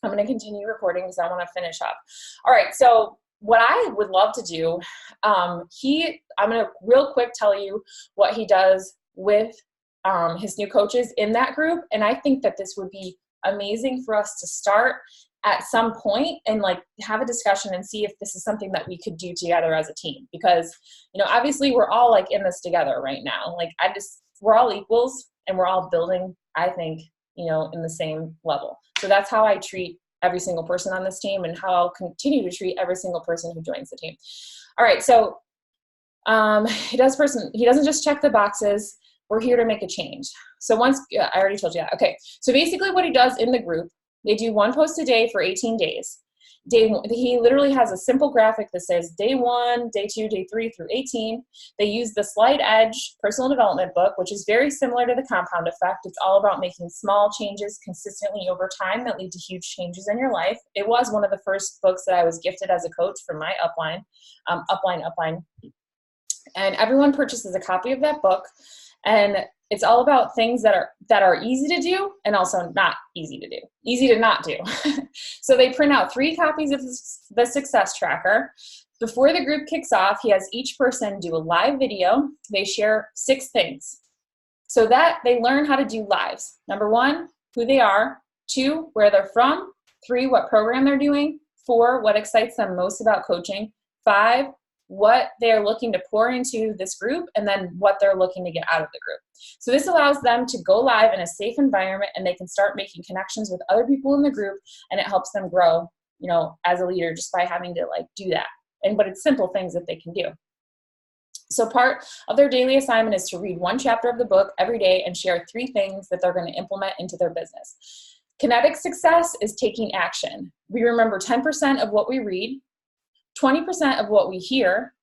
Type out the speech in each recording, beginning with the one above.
I'm going to continue recording because I want to finish up. All right. So what I would love to do, I'm going to real quick tell you what he does with his new coaches in that group. And I think that this would be amazing for us to start at some point and like have a discussion and see if this is something that we could do together as a team, because, you know, obviously we're all like in this together right now. Like we're all equals and we're all building, I think, you know, in the same level. So that's how I treat every single person on this team and how I'll continue to treat every single person who joins the team. All right. So he doesn't just check the boxes. We're here to make a change. So I already told you that. Okay. So basically what he does in the group, they do one post a day for 18 days. He literally has a simple graphic that says day 1, day 2, day 3 through 18. They use the Slight Edge personal development book, which is very similar to the Compound Effect. It's all about making small changes consistently over time that lead to huge changes in your life. It was one of the first books that I was gifted as a coach from my upline. And everyone purchases a copy of that book. And it's all about things that are easy to do and also not easy to do, easy to not do. So they print out 3 copies of the success tracker. Before the group kicks off, he has each person do a live video. They share 6 things so that they learn how to do lives. Number 1, who they are. 2, where they're from. 3, what program they're doing. 4, what excites them most about coaching. 5, what they're looking to pour into this group, and then what they're looking to get out of the group. So this allows them to go live in a safe environment, and they can start making connections with other people in the group, and it helps them grow, you know, as a leader just by having to like do that. But it's simple things that they can do. So part of their daily assignment is to read 1 chapter of the book every day and share 3 things that they're going to implement into their business. Kinetic success is taking action. We remember 10% of what we read, 20% of what we hear,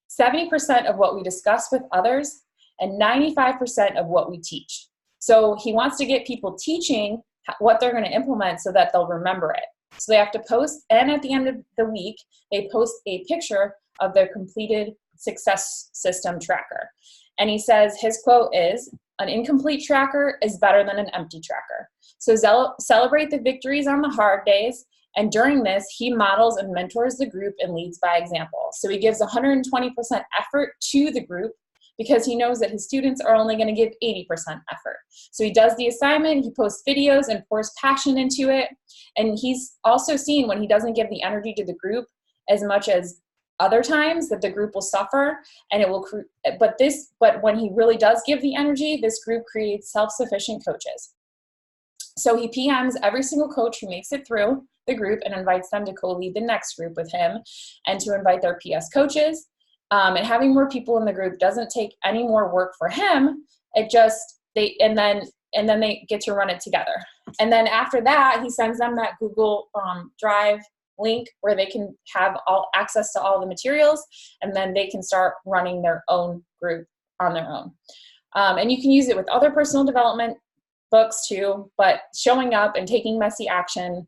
70% of what we discuss with others, and 95% of what we teach. So he wants to get people teaching what they're going to implement so that they'll remember it. So they have to post, and at the end of the week, they post a picture of their completed success system tracker. And he says, his quote is, "An incomplete tracker is better than an empty tracker." So celebrate the victories on the hard days. And during this, he models and mentors the group and leads by example. So he gives 120% effort to the group because he knows that his students are only going to give 80% effort. So he does the assignment, he posts videos and pours passion into it. And he's also seen when he doesn't give the energy to the group as much as other times that the group will suffer, and it will, but when he really does give the energy, this group creates self-sufficient coaches. So he PMs every single coach who makes it through the group and invites them to co-lead the next group with him and to invite their PS coaches. And having more people in the group doesn't take any more work for him. It just, and then they get to run it together. And then after that, he sends them that Google Drive link where they can have all access to all the materials, and then they can start running their own group on their own. And you can use it with other personal development books too, but showing up and taking messy action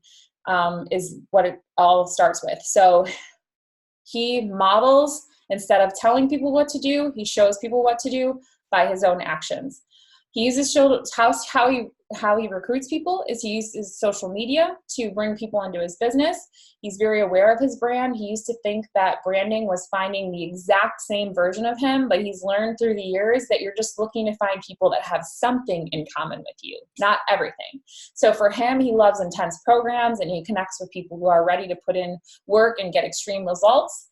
is what it all starts with. So he models, instead of telling people what to do, he shows people what to do by his own actions. He uses how he recruits people is he uses social media to bring people into his business. He's very aware of his brand. He used to think that branding was finding the exact same version of him, but he's learned through the years that you're just looking to find people that have something in common with you, not everything. So for him, he loves intense programs, and he connects with people who are ready to put in work and get extreme results.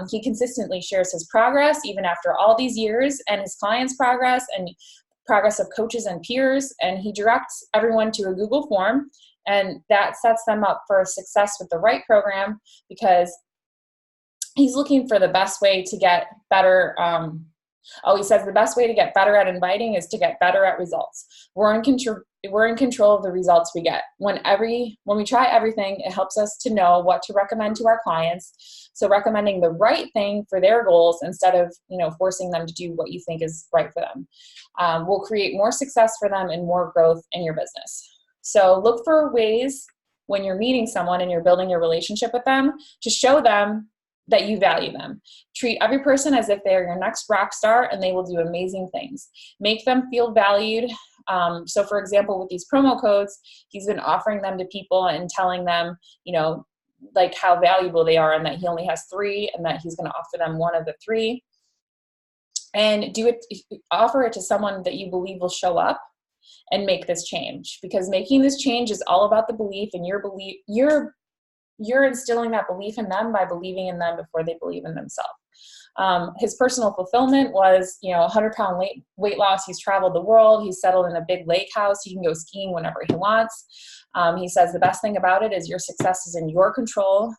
He consistently shares his progress, even after all these years, and his clients' progress and progress of coaches and peers, and he directs everyone to a Google form, and that sets them up for success with the right program because he's looking for the best way to get better. He says the best way to get better at inviting is to get better at results. We're in control of the results we get. When we try everything, it helps us to know what to recommend to our clients. So recommending the right thing for their goals instead of, forcing them to do what you think is right for them will create more success for them and more growth in your business. So look for ways when you're meeting someone and you're building your relationship with them to show them that you value them. Treat every person as if they are your next rock star, and they will do amazing things. Make them feel valued So for example, with these promo codes, he's been offering them to people and telling them, like how valuable they are and that he only has 3 and that he's going to offer them one of the 3. And offer it to someone that you believe will show up and make this change, because making this change is all about the belief, and you're instilling that belief in them by believing in them before they believe in themselves. His personal fulfillment was, 100-pound weight loss. He's traveled the world. He's settled in a big lake house. He can go skiing whenever he wants. He says the best thing about it is your success is in your control.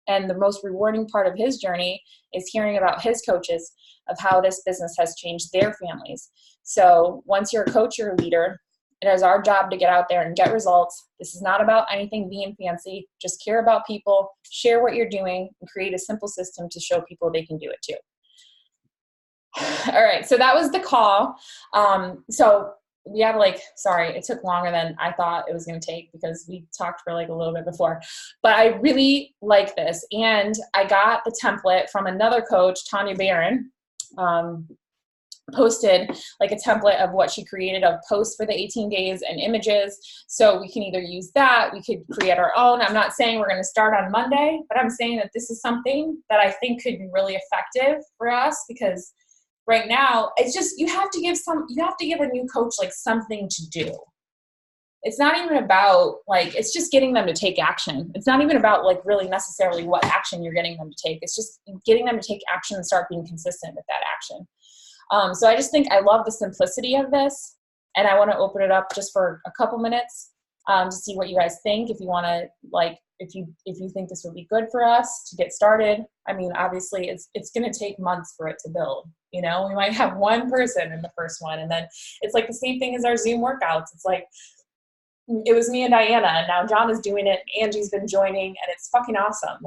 And the most rewarding part of his journey is hearing about his coaches of how this business has changed their families. So once you're a coach or a leader, it is our job to get out there and get results. This is not about anything being fancy. Just care about people, share what you're doing, and create a simple system to show people they can do it too. All right, so that was the call. So we have sorry, it took longer than I thought it was going to take because we talked for a little bit before. But I really like this. And I got the template from another coach, Tanya Barron. Posted a template of what she created of posts for the 18 days and images. So we can either use that, we could create our own. I'm not saying we're going to start on Monday, but I'm saying that this is something that I think could be really effective for us, because right now it's just, you have to give a new coach something to do. It's not even about it's just getting them to take action. It's not even about really necessarily what action you're getting them to take. It's just getting them to take action and start being consistent with that action. So I just think I love the simplicity of this, and I want to open it up just for a couple minutes to see what you guys think. If you want to if you think this would be good for us to get started. I mean, obviously it's going to take months for it to build. We might have one person in the first one, and then it's the same thing as our Zoom workouts. It's it was me and Diana, and now John is doing it. Angie's been joining, and it's fucking awesome.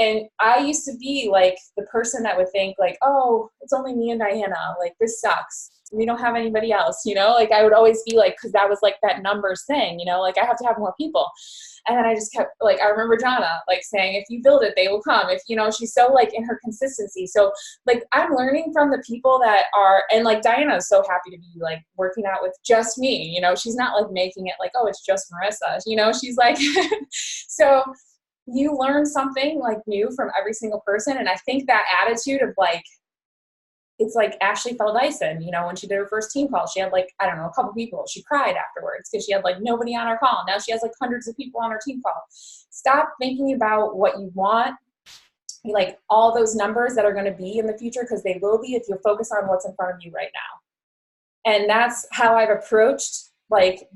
And I used to be the person that would think oh, it's only me and Diana. This sucks. We don't have anybody else, I would always be cause that was that numbers thing, I have to have more people. And then I just kept I remember Jonna saying, if you build it, they will come. If, she's so in her consistency. So I'm learning from the people that are, and Diana is so happy to be working out with just me, she's not making it oh, it's just Marissa, she's so you learn something new from every single person. And I think that attitude of it's Ashley Feldison, when she did her first team call, she had I don't know, a couple people. She cried afterwards because she had nobody on her call. Now she has hundreds of people on her team call. Stop thinking about what you want, all those numbers that are going to be in the future, because they will be if you focus on what's in front of you right now. And that's how I've approached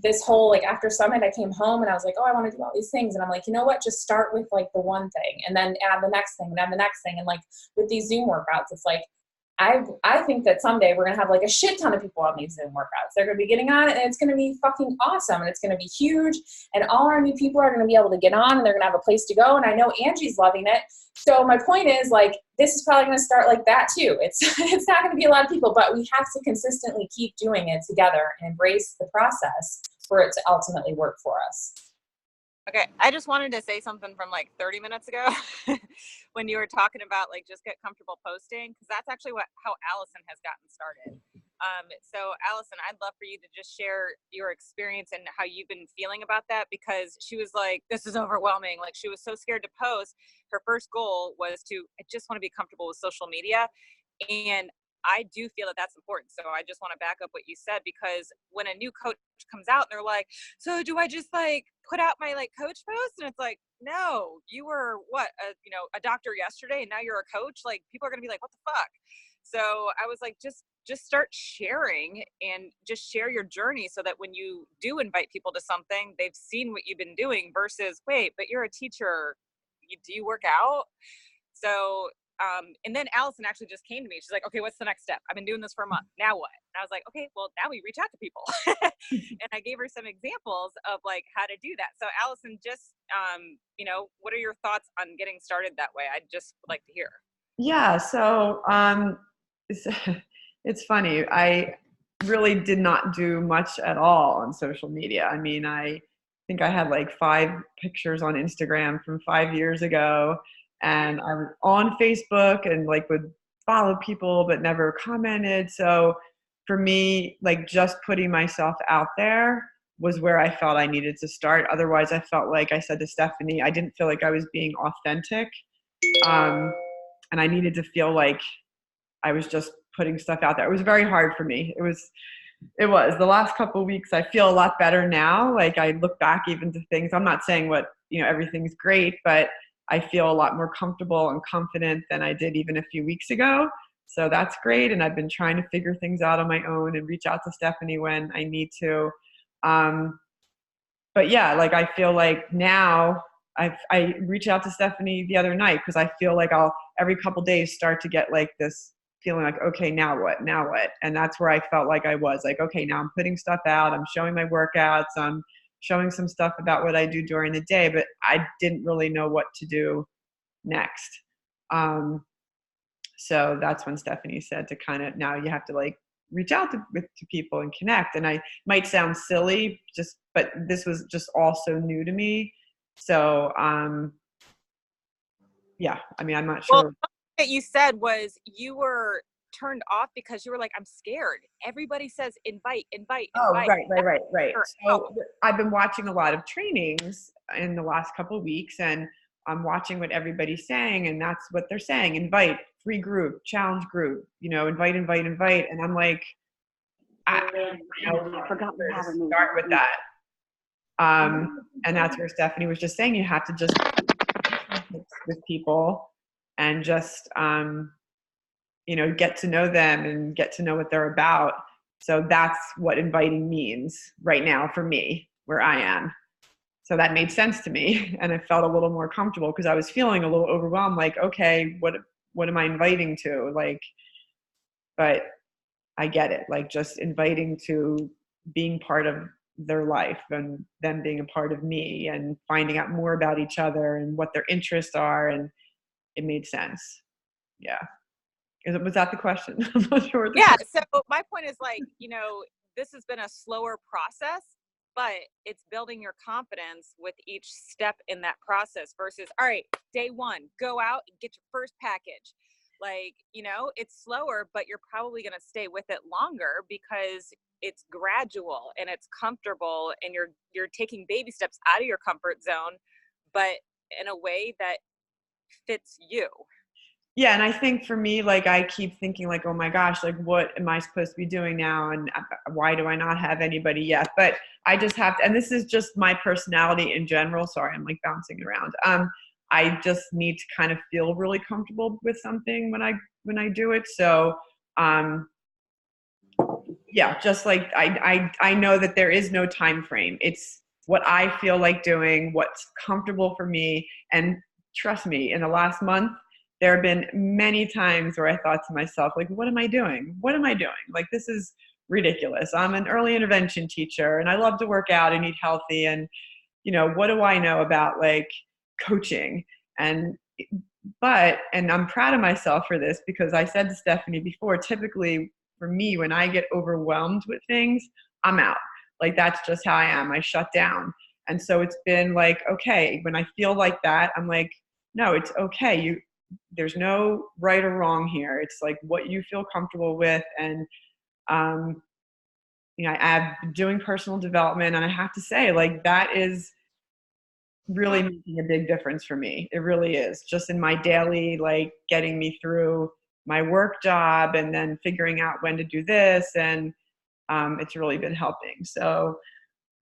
this whole, after Summit, I came home and I was oh, I want to do all these things. And I'm you know what, just start with the one thing and then add the next thing and add the next thing. And with these Zoom workouts, it's I think that someday we're going to have a shit ton of people on these Zoom workouts. They're going to be getting on it, and it's going to be fucking awesome, and it's going to be huge, and all our new people are going to be able to get on, and they're going to have a place to go, and I know Angie's loving it. So my point is, this is probably going to start that too. It's not going to be a lot of people, but we have to consistently keep doing it together and embrace the process for it to ultimately work for us. Okay, I just wanted to say something from 30 minutes ago when you were talking about just get comfortable posting, because that's actually how Allison has gotten started. So Allison, I'd love for you to just share your experience and how you've been feeling about that, because she was this is overwhelming. She was so scared to post. Her first goal was I just want to be comfortable with social media. And I do feel that that's important. So I just want to back up what you said, because when a new coach comes out and they're so do I just put out my coach post? And it's no, you were a doctor yesterday and now you're a coach. People are going to be what the fuck? So I was just start sharing and just share your journey, so that when you do invite people to something, they've seen what you've been doing versus, wait, but you're a teacher. Do you work out? So and then Allison actually just came to me. She's okay, what's the next step? I've been doing this for a month. Now what? And I was okay, well, now we reach out to people. And I gave her some examples of how to do that. So Allison, just, what are your thoughts on getting started that way? I'd just like to hear. Yeah. So it's funny. I really did not do much at all on social media. I mean, I think I had 5 pictures on Instagram from 5 years ago. And I was on Facebook and would follow people, but never commented. So for me, like just putting myself out there was where I felt I needed to start. Otherwise, I felt like I said to Stephanie, I didn't feel like I was being authentic. And I needed to feel like I was just putting stuff out there. It was very hard for me. It was the last couple of weeks. I feel a lot better now. Like I look back even to things. I'm not saying everything's great, but I feel a lot more comfortable and confident than I did even a few weeks ago. So that's great. And I've been trying to figure things out on my own and reach out to Stephanie when I need to. But yeah, like I feel like now I reached out to Stephanie the other night because I feel like I'll every couple days start to get like this feeling like, okay, now what? And that's where I felt like I was like, okay, now I'm putting stuff out. I'm showing my workouts. I'm showing some stuff about what I do during the day, but I didn't really know what to do next. So that's when Stephanie said to kind of, now you have to like reach out to people and connect. And I might sound silly, but this was just all so new to me. So, yeah, I mean, I'm not sure. Well, something that you said was you were turned off because you were like, I'm scared. Everybody says invite. Oh, right. So I've been watching a lot of trainings in the last couple of weeks, and I'm watching what everybody's saying, and that's what they're saying. Invite, free group, challenge group, invite. And I'm like, I forgot to start with that. And that's where Stephanie was just saying, you have to just with people and just, get to know them and get to know what they're about. So that's what inviting means right now for me, where I am. So that made sense to me. And I felt a little more comfortable because I was feeling a little overwhelmed. Like, okay, what am I inviting to? Like, but I get it. Like just inviting to being part of their life and them being a part of me and finding out more about each other and what their interests are. And it made sense. Yeah. Was that the question? I'm not sure. Yeah. So my point is like, this has been a slower process, but it's building your confidence with each step in that process versus, all right, day one, go out and get your first package. Like, it's slower, but you're probably going to stay with it longer because it's gradual and it's comfortable and you're taking baby steps out of your comfort zone, but in a way that fits you. Yeah. And I think for me, like I keep thinking like, oh my gosh, like what am I supposed to be doing now? And why do I not have anybody yet? But I just have to, and this is just my personality in general. Sorry, I'm like bouncing around. I just need to kind of feel really comfortable with something when I do it. So, yeah, just like I know that there is no time frame. It's what I feel like doing, what's comfortable for me. And trust me, in the last month, there have been many times where I thought to myself, like, what am I doing? Like, this is ridiculous. I'm an early intervention teacher and I love to work out and eat healthy. And, what do I know about like coaching? And I'm proud of myself for this because I said to Stephanie before, typically for me, when I get overwhelmed with things, I'm out. Like, that's just how I am. I shut down. And so it's been like, okay, when I feel like that, I'm like, no, it's okay. There's no right or wrong here. It's like what you feel comfortable with. And, I've been doing personal development and I have to say like, that is really making a big difference for me. It really is just in my daily, like getting me through my work job and then figuring out when to do this. And, it's really been helping. So,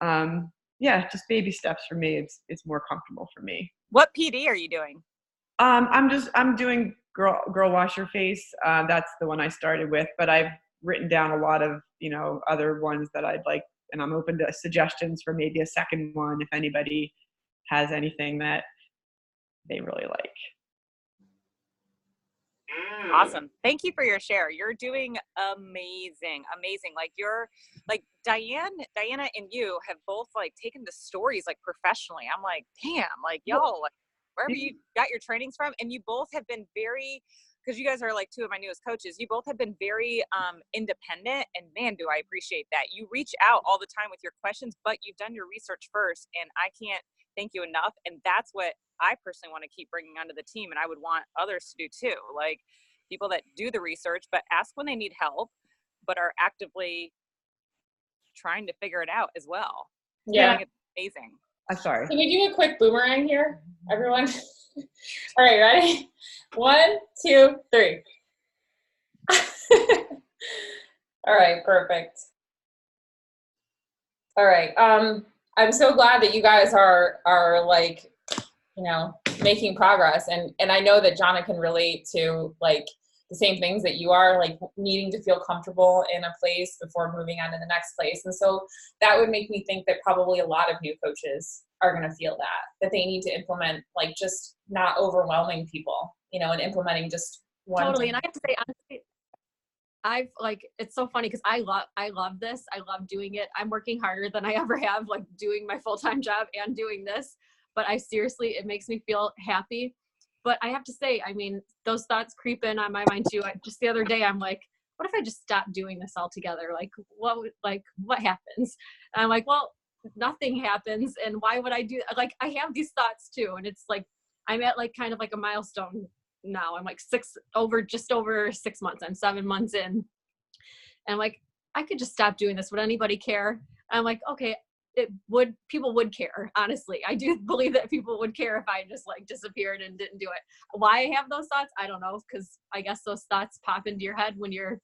yeah, just baby steps for me. It's more comfortable for me. What PD are you doing? I'm doing girl wash your face. That's the one I started with, but I've written down a lot of, other ones that I'd like, and I'm open to suggestions for maybe a second one if anybody has anything that they really like. Awesome. Thank you for your share. You're doing amazing. Like you're like Diana and you have both like taken the stories like professionally. I'm like, damn, like y'all, like wherever you got your trainings from. And you both have been very, because you guys are like two of my newest coaches, you both have been very independent, and man, do I appreciate that. You reach out all the time with your questions, but you've done your research first, and I can't thank you enough. And that's what I personally want to keep bringing onto the team, and I would want others to do too. Like people that do the research, but ask when they need help. but are actively trying to figure it out as well. Yeah. I think it's amazing. I'm sorry. Can we do a quick boomerang here, everyone? All right, ready? 1, 2, 3. All right, perfect. All right. I'm so glad that you guys are like, you know, making progress, and I know that Jonna can relate to like the same things that you are, like needing to feel comfortable in a place before moving on to the next place. And so that would make me think that probably a lot of new coaches are going to feel that they need to implement, like, just not overwhelming people, you know, and implementing just one Totally. thing. And I have to say, honestly, I've like, it's so funny because I love this. I love doing it. I'm working harder than I ever have, like doing my full-time job and doing this. But I seriously, it makes me feel happy. But I have to say, I mean, those thoughts creep in on my mind too. Just the other day, I'm like, what if I just stop doing this altogether? Like, what happens? And I'm like, well, nothing happens. And why would I do, like, I have these thoughts too. And it's like, I'm at like kind of like a milestone now. I'm like just over 6 months. I'm 7 months in. And I'm like, I could just stop doing this. Would anybody care? I'm like, okay, people would care. Honestly, I do believe that people would care if I just like disappeared and didn't do it. Why I have those thoughts, I don't know. Cause I guess those thoughts pop into your head when you're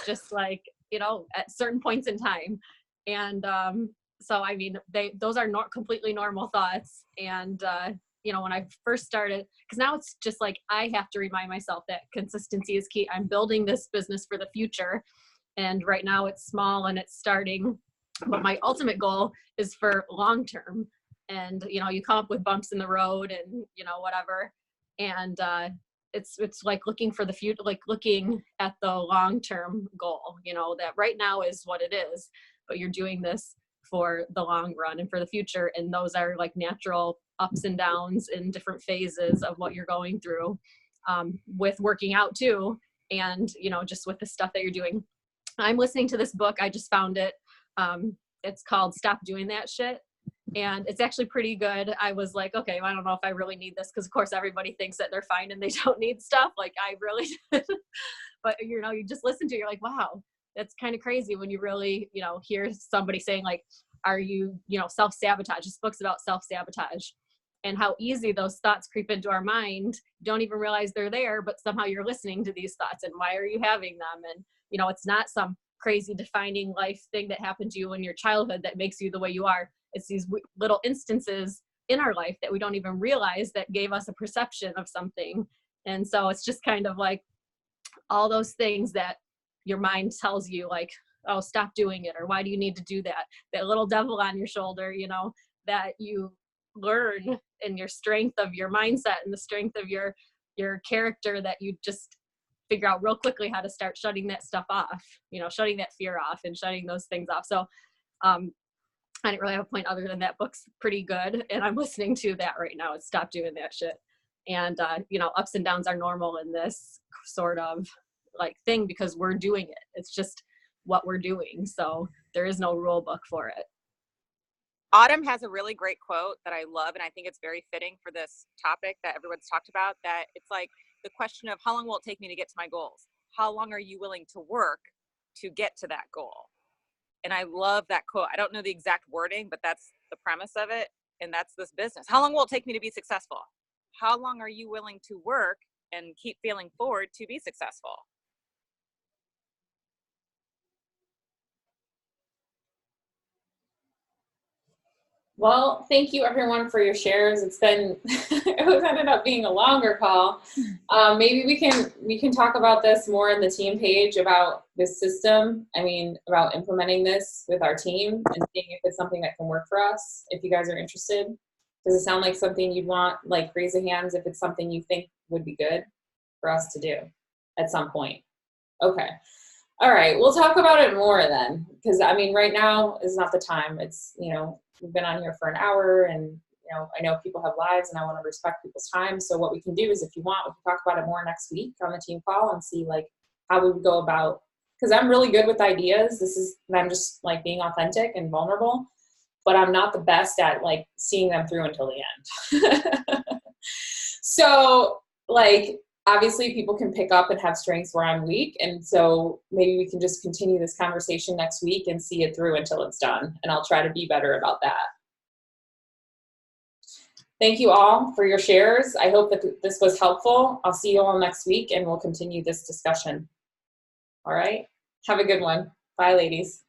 just like, you know, at certain points in time. And, so, I mean, those are not completely normal thoughts. And, you know, when I first started, because now it's just like, I have to remind myself that consistency is key. I'm building this business for the future. And right now it's small and it's starting, but my ultimate goal is for long-term. And, you know, you come up with bumps in the road and, you know, whatever. And, it's like looking for the future, like looking at the long-term goal, you know, that right now is what it is, but you're doing this for the long run and for the future. And those are like natural ups and downs in different phases of what you're going through, with working out too. And, you know, just with the stuff that you're doing. I'm listening to this book. I just found it. It's called Stop Doing That Shit. And it's actually pretty good. I was like, okay, I don't know if I really need this. Cause of course everybody thinks that they're fine and they don't need stuff. Like I really did. But you know, you just listen to it, you're like, wow, that's kind of crazy when you really, you know, hear somebody saying like, are you, you know, self-sabotage. This book's about self-sabotage and how easy those thoughts creep into our mind. You don't even realize they're there, but somehow you're listening to these thoughts and why are you having them? And, you know, it's not some crazy defining life thing that happened to you in your childhood that makes you the way you are. It's these little instances in our life that we don't even realize that gave us a perception of something. And so it's just kind of like all those things that your mind tells you like, oh, stop doing it. Or why do you need to do that? That little devil on your shoulder, you know, that you learn in your strength of your mindset and the strength of your character, that you just figure out real quickly how to start shutting that stuff off, you know, shutting that fear off and shutting those things off. So, I didn't really have a point other than that book's pretty good. And I'm listening to that right now. It's Stop Doing That Shit. And, you know, ups and downs are normal in this sort of like thing because we're doing it. It's just what we're doing. So there is no rule book for it. Autumn has a really great quote that I love, and I think it's very fitting for this topic that everyone's talked about, that it's like the question of how long will it take me to get to my goals? How long are you willing to work to get to that goal? And I love that quote. I don't know the exact wording, but that's the premise of it. And that's this business. How long will it take me to be successful? How long are you willing to work and keep feeling forward to be successful? Well, thank you everyone for your shares. It's been, it ended up being a longer call. Maybe we can talk about this more in the team page about this system. I mean, about implementing this with our team and seeing if it's something that can work for us. If you guys are interested, does it sound like something you'd want? Like raise the hands if it's something you think would be good for us to do at some point. Okay. All right. We'll talk about it more then, because I mean, right now is not the time. It's, you know, we've been on here for an hour and, you know, I know people have lives and I want to respect people's time. So what we can do is if you want, we can talk about it more next week on the team call and see like how we would go about, because I'm really good with ideas. I'm just like being authentic and vulnerable, but I'm not the best at like seeing them through until the end. So like, obviously people can pick up and have strengths where I'm weak. And so maybe we can just continue this conversation next week and see it through until it's done. And I'll try to be better about that. Thank you all for your shares. I hope that this was helpful. I'll see you all next week and we'll continue this discussion. All right. Have a good one. Bye, ladies.